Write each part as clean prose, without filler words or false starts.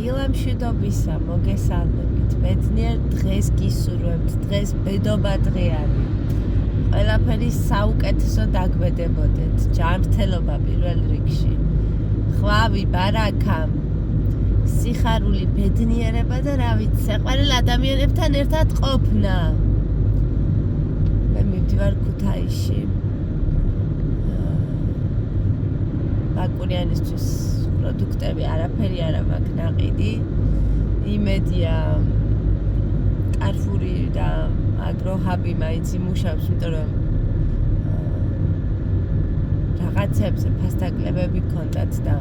დილამშვიდობისა მოგესალმებით. ბედნიერ დღეს გისურვებთ, დღეს ბედობა დღე არის. ყველაფერი საუკეთესო დაგვედებოდეთ. ჯანმრთელობა პირველ რიგში. ხვავი, ბარაკა, სიხარული, ბედნიერება და რა ვიცი, საყვარელ ადამიანებთან ერთად ყოფნა. მე მივდივარ ქუთაისში. ბაკურიანისთვის პროდუქტები არაფერი არ მაქვს ნაყიდი. იმედია კარფური და აგროჰაბი მაინც იმუშავებს, იმიტომ რომ რაღაცებზე ფასდაკლებები ქონდათ და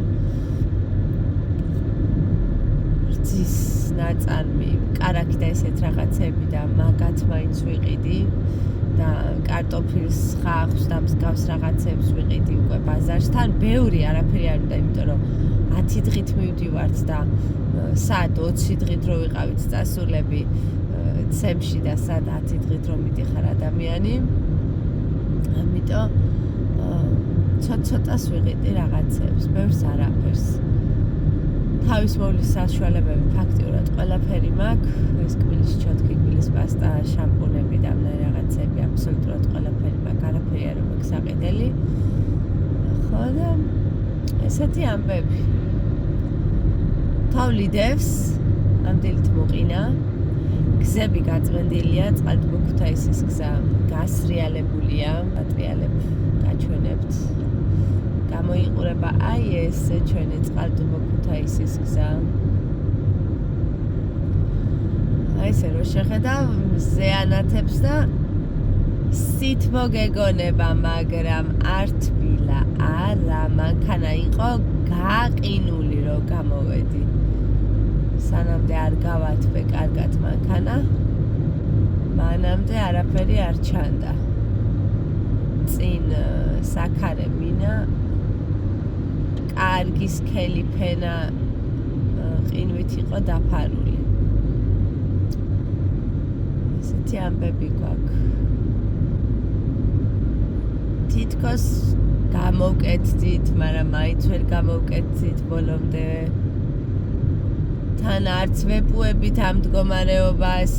რძის ნაწარმი, კარაქი და ესეთ რაღაცები და მაგათ მაინც ვიყიდი და კარტოფილს, ხახს და მსგავს რაღაცებს ვიყიდი უკვე ბაზარში. ბევრი არაფერი არ უნდა, იმიტომ რომ 10 დღით მივდივართ და საათ 20 დღით რო ვიყავით წასულები ცემში და საათ 10 დღით რო მიდიხარ ადამიანი. ამიტომ ცოტას ვიყიდი რაღაცებს, ბევრს არაფერს. თავის მოვლის საშუალებები ფაქტიურად ყველაფერი მაქვს. ეს კბილის ჩოთკი, კბილის პასტა, შამპუნები და მნაირ რაღაცები, აბსოლუტურად ყველაფერი მაქვს, არაფერი არ მაქვს საყიდელი. ხო და ესეთი ამბები. თავლიდებს ამ დილით მოყინა. გზები გაწმენდილია, წყალტუბო ქუთაისის გზა გასრიალებულია, პატრიალებ გაჩვენებთ. გამოიყურება აი ეს ჩვენი წყალტუბო ქუთაისის გზა. აი ესე რომ შეხედავ ზეანათებს და სით მოგეგონება, მაგრამ არ თბილა, არა, მანქანა იყო გაყინული რომ გამოვედი. სანამდე არ გავათბე კარგად მანქანა, მანამდე არაფერი არ ჩანდა. წინ საქარე მინა, კარგი სქელი ფენა ყინვით იყო დაფარული. ესეთი ამბები გვაქვს. თითქოს გამოვკეთდით, მაგრამ მაინც ვერ გამოვკეთდით ბოლომდე. თან არც ვეპუებით ამ მდგომარეობას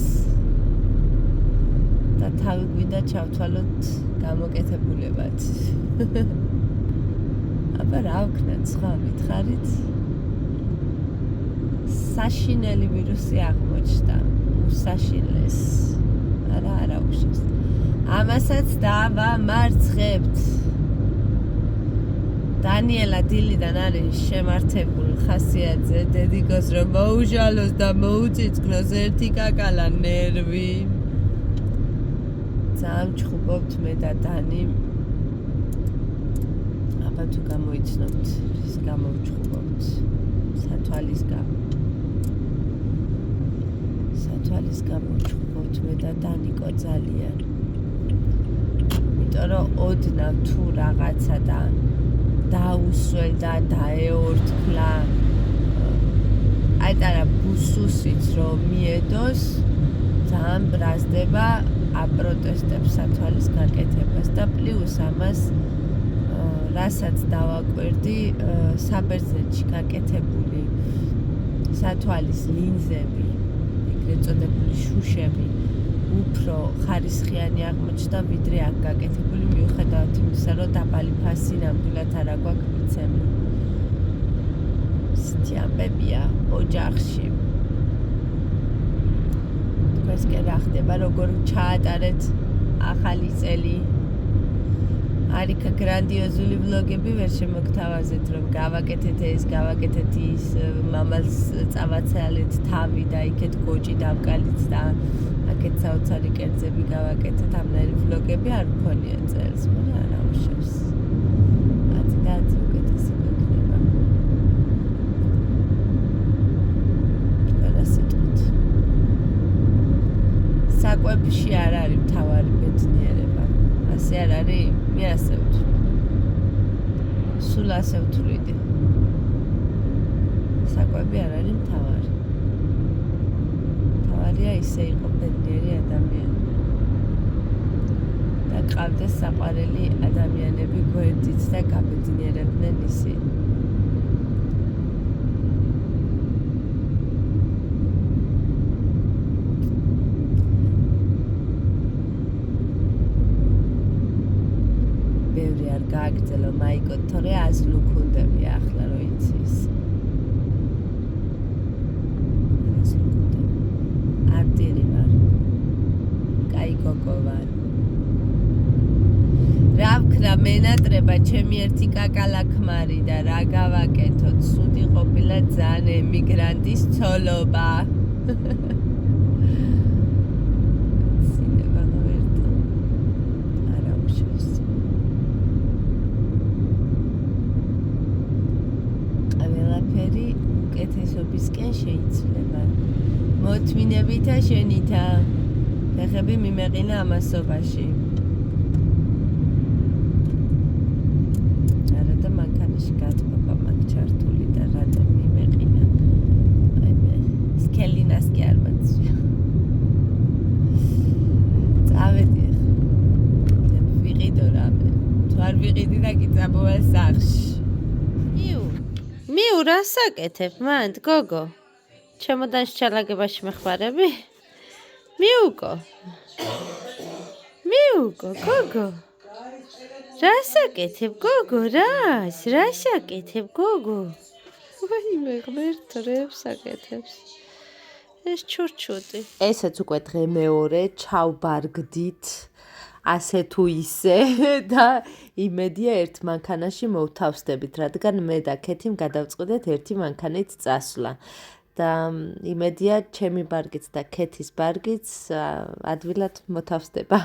და თავი გვინდა ჩავთვალოთ გამოკეთებულებად. აბა რა ვქნათ სხვა მითხარით? საშინელი ვირუსი აღმოჩნდა. უსაშინლეს. არა უშავს. ამასაც დავამარცხებთ. დანიელა დილიდან არის შემართებული ხასიათზე, დედიკოს რომ მოუჟალოს და მოუწიწკნოს ერთი კაკალა ნერვი. ძალიან ჩხუბობთ მე და დანი. აბა თუ გამოიცნობთ, ის გამოვჩხუბობთ. სათვალის გამოვჩხუბობთ მე და დანიკო ძალიან. იმიტომ რომ ოდნავ თუ რაღაცა და დაუსველ და დაეორთქლა. აიტარა ბუსუსიც რომ მიედოს, ძალიან ბრაზდება აპროტესტებს სათვალის გაკეთებას და პლუს ამას რასაც დავაკვირდი, საბერძნეთში გაკეთებული სათვალის ლინზები, ეგრეთ წოდებული შუშები უფრო ხარისხიანი აღმოჩნდა, ვიდრე აქ გაკეთებული, მიუხედავად იმისა, რომ დაბალი ფასი ნამდვილად არ აგვაქვს მიცემი. ისეთი ამბებია ოჯახში. თქვენს კი რა ხდება, როგორ ჩაატარეთ ახალი წელი? არიქა გრანდიოზული ვლოგები ვერ შემოგთავაზეთ, რომ გავაკეთეთ ეს, გავაკეთეთ ის, მამალს წავაცალეთ თავი და იქეთ გოჭი დავკალით და აქეთ საოცარი კერძები გავაკეთეთ. ამნაირი ვლოგები არ მქონია წელს, მაგრამ არა უშავს. ათი და ათი უკეთესი გვექნება. თქვენ ასეთქვით. საკვებში არ არის მთავარი ბედნიერება. ასე არ არის? მე ასე ვთვლი. სულ ასე ვთვლიდი. საკვები არ არის მთავარი. მთავარია ისე იყო ბედნიერი ადამიანი. და ყავდეს საყვარელი ადამიანები გვერდით და გაბედნიერებდნენ ისინი. გააგრძელო მაიკო, თორე აზლუქუნდები ახლა რო იცის. არტირი ვარ. კაი გოგო ვარ. რა ვქნა მენატრება ჩემი ერთი კაკალა ქმარი და რა გავაკეთოთ, სუდი ყოფილა ძალიან ემიგრანტის ცოლობა. უკეთესობისკენ შეიძლება. მოთმინებითა შენითა. ფეხები მიმეყინა ამასობაში. არა და მანქანაში გათბობა მაგ ჩართული და რატომ მიმეყინა. აი მე სკელინას კი არ მოწვია. წავედი. ვიყიდო რამე. თუ არ ვიყიდი და გიწაბოა სახში. მიუ რა საკეთებ მანდ გოგო ჩემოდანში ჩალაგებაში მეხმარები მიუგო გოგო რა საკეთებ გოგო რა საკეთებ გოგო ვაიმე ღმერთრებს საკეთებს ეს ჩურჩუტი ესეც უკვე დღე მეორე ჩავბარგდით ასე თუ ისე და იმედია ერთ მანქანაში მოვთავსდებით, რადგან მე და ქეთიმ გადავწყვეტეთ ერთი მანქანით წასვლა. და იმედია ჩემი ბარგიც და ქეთის ბარგიც ადვილად მოთავსდება.